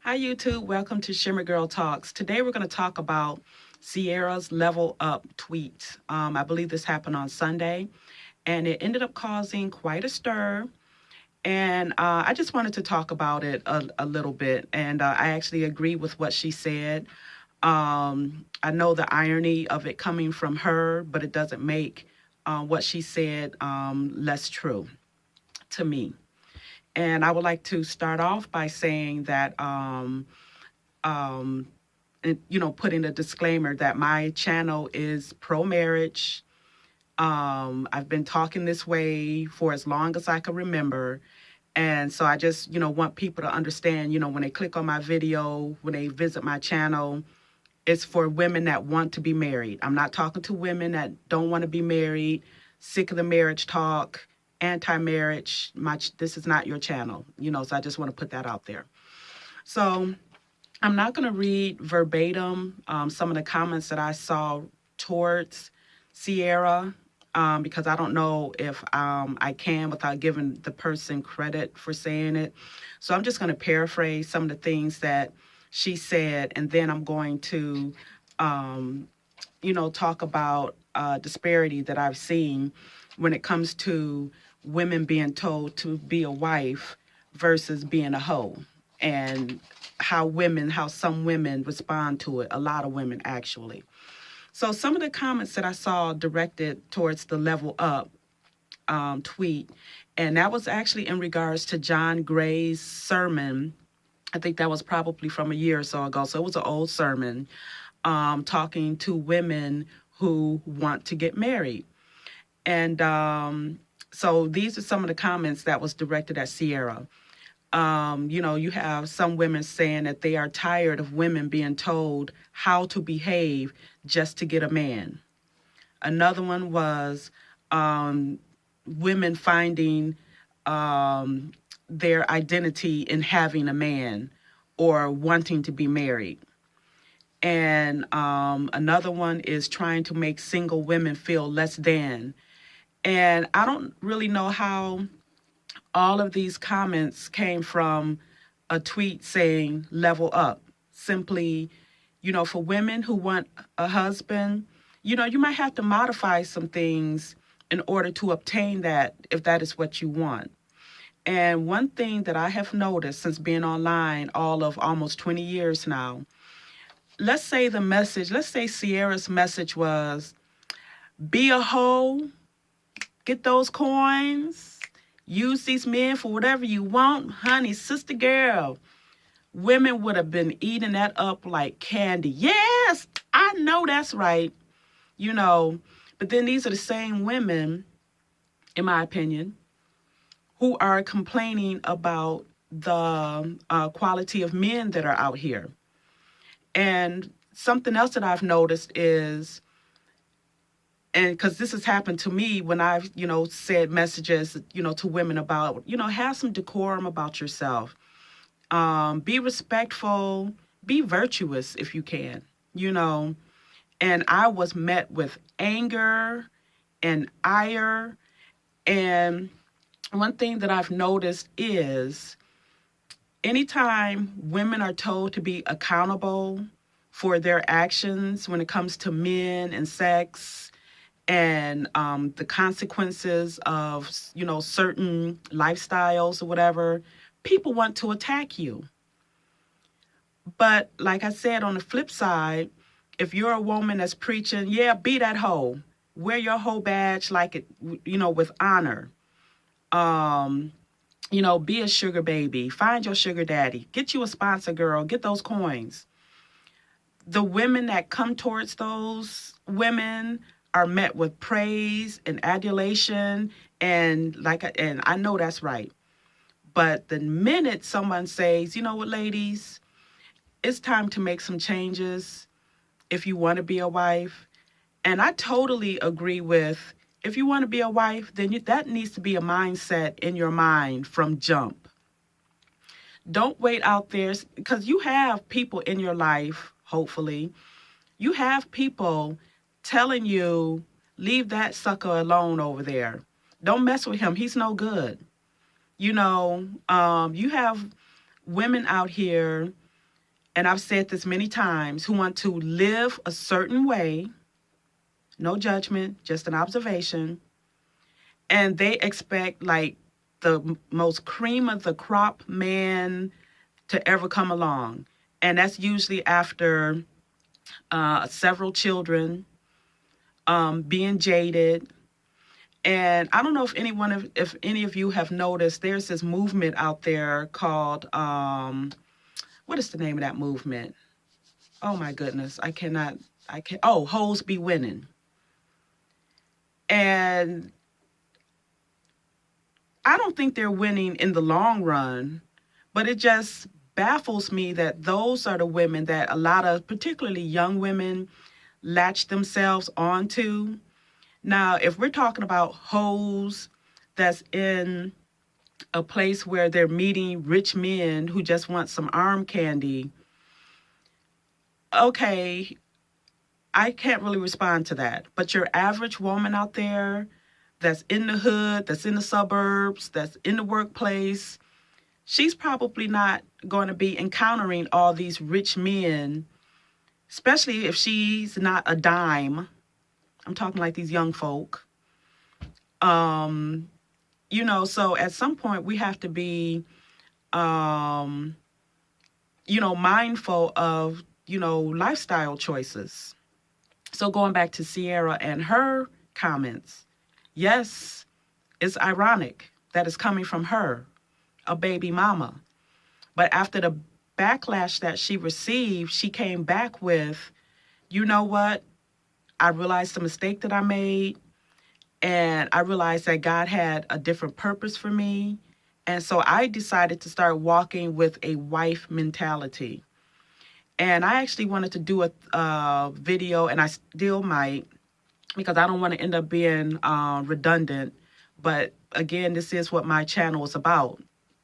Hi, YouTube. Welcome to Shimmer Girl Talks. Today we're going to talk about Ciara's level up tweet. I believe this happened on Sunday, and it ended up causing quite a stir. And I just wanted to talk about it a little bit. And I actually agree with what she said. I know the irony of it coming from her, but it doesn't make what she said less true to me. And I would like to start off by saying that um, putting a disclaimer that my channel is pro marriage. I've been talking this way for as long as I can remember. And so I just, want people to understand, when they click on my video, when they visit my channel, it's for women that want to be married. I'm not talking to women that don't want to be married, sick of the marriage talk, anti-marriage. This is not your channel, so I just want to put that out there. So I'm not going to read verbatim some of the comments that I saw towards Ciara because I don't know if I can without giving the person credit for saying it. So I'm just going to paraphrase some of the things that she said, and then I'm going to, talk about disparity that I've seen when it comes to women being told to be a wife versus being a hoe, and how some women respond to it. A lot of women, actually. So some of the comments that I saw directed towards the level up tweet, and that was actually in regards to John Gray's sermon. I think that was probably from a year or so ago. So it was an old sermon talking to women who want to get married. And so these are some of the comments that was directed at Ciara. You have some women saying that they are tired of women being told how to behave just to get a man. Another one was women finding their identity in having a man or wanting to be married. And another one is trying to make single women feel less than. And I don't really know how all of these comments came from a tweet saying level up. Simply, for women who want a husband, you might have to modify some things in order to obtain that if that is what you want. And one thing that I have noticed since being online all of almost 20 years now, let's say Ciara's message was be a hoe, get those coins, use these men for whatever you want, honey, sister girl. Women would have been eating that up like candy. Yes, I know that's right. But then these are the same women, in my opinion, who are complaining about the quality of men that are out here. And something else that I've noticed is, and because this has happened to me when I've, said messages, to women about, have some decorum about yourself. Be respectful, be virtuous if you can, And I was met with anger and ire. And one thing that I've noticed is anytime women are told to be accountable for their actions when it comes to men and sex and the consequences of, certain lifestyles or whatever, people want to attack you. But like I said, on the flip side, if you're a woman that's preaching, yeah, be that hoe, wear your hoe badge like it, with honor. Be a sugar baby, find your sugar daddy, get you a sponsor girl, get those coins. The women that come towards those women are met with praise and adulation, and I know that's right. But the minute someone says, you know what, ladies, it's time to make some changes if you want to be a wife. And I totally agree with, if you want to be a wife, then that needs to be a mindset in your mind from jump. Don't wait out there, because you have people in your life, hopefully. You have people telling you, leave that sucker alone over there. Don't mess with him. He's no good. You have women out here and I've said this many times, who want to live a certain way, no judgment, just an observation, and they expect like the most cream of the crop man to ever come along. And that's usually after several children, being jaded. And I don't know if any of you have noticed, there's this movement out there called, what is the name of that movement? Oh my goodness, Hoes Be Winning. And I don't think they're winning in the long run, but it just baffles me that those are the women that a lot of, particularly young women, latch themselves onto. Now, if we're talking about hoes that's in a place where they're meeting rich men who just want some arm candy, okay, I can't really respond to that. But your average woman out there that's in the hood, that's in the suburbs, that's in the workplace, she's probably not going to be encountering all these rich men, especially if she's not a dime. I'm talking like these young folk. So at some point we have to be, mindful of, lifestyle choices. So going back to Ciara and her comments, yes, it's ironic that it's coming from her, a baby mama. But after the backlash that she received, she came back with, you know what? I realized the mistake that I made, and I realized that God had a different purpose for me. And so I decided to start walking with a wife mentality. And I actually wanted to do a video, and I still might, because I don't want to end up being redundant. But again, this is what my channel is about.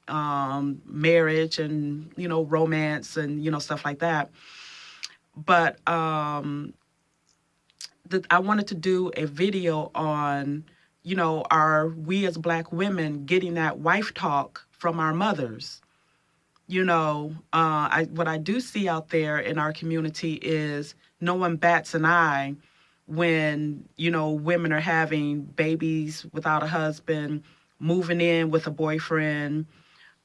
Marriage and, romance and, stuff like that. But I wanted to do a video on, are we as Black women getting that wife talk from our mothers? What I do see out there in our community is no one bats an eye when, women are having babies without a husband, moving in with a boyfriend,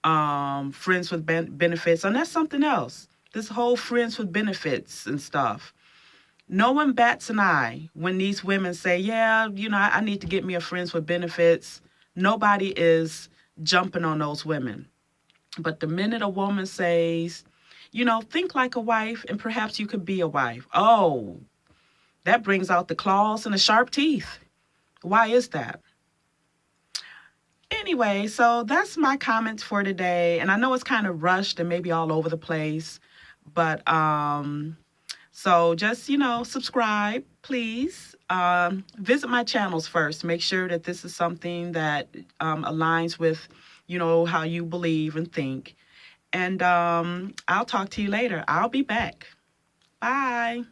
friends with benefits. And that's something else. This whole friends with benefits and stuff. No one bats an eye when these women say, yeah, I need to get me a friends with benefits. Nobody is jumping on those women. But the minute a woman says, think like a wife and perhaps you could be a wife. Oh, that brings out the claws and the sharp teeth. Why is that? Anyway, so that's my comments for today. And I know it's kind of rushed and maybe all over the place. But so just, subscribe, please. Visit my channels first. Make sure that this is something that aligns with, how you believe and think. And I'll talk to you later. I'll be back. Bye.